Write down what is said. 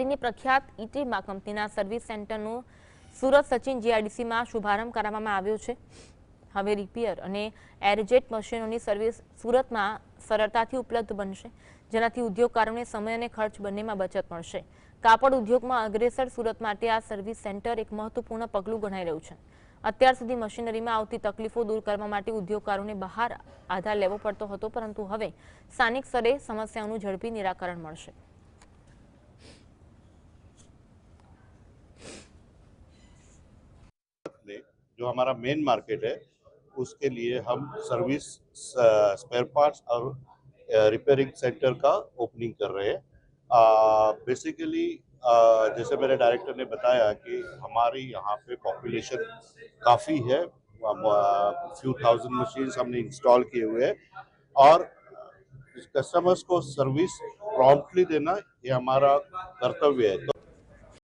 प्रख्यात ईटेमा कंपनीना सर्विस सेंटरનું સુરત સચિન જીઆઈડીસીમાં શુભારંભ કરવામાં આવ્યો છે। હવે રિપેર અને એરજેટ મશીનોની સર્વિસ સુરતમાં સરળતાથી ઉપલબ્ધ બનશે, જેનાથી ઉદ્યોગકારોને સમય અને ખર્ચ બંનેમાં બચત મળશે। કાપડ ઉદ્યોગમાં અગ્રેસર સુરત માટે આ સર્વિસ સેન્ટર એક મહત્વપૂર્ણ પગલું ગણાઈ રહ્યું છે। અત્યાર સુધી મશીનરીમાં આવતી તકલીફો દૂર કરવા માટે ઉદ્યોગકારોને બહાર આધાર લેવો પડતો હતો, પરંતુ હવે સ્થાનિક સ્તરે સમસ્યાઓનું ઝડપી નિરાકરણ મળશે। जो हमारा मेन मार्केट है उसके लिए हम सर्विस स्पेयर पार्ट्स और रिपेयरिंग सेंटर का ओपनिंग कर रहे हैं। बेसिकली जैसे मेरे डायरेक्टर ने बताया कि हमारी यहाँ पे पॉपुलेशन काफ़ी है, फ्यू थाउजेंड मशीन्स हमने इंस्टॉल किए हुए हैं और कस्टमर्स को सर्विस प्रॉम्प्टली देना ये हमारा कर्तव्य है। तो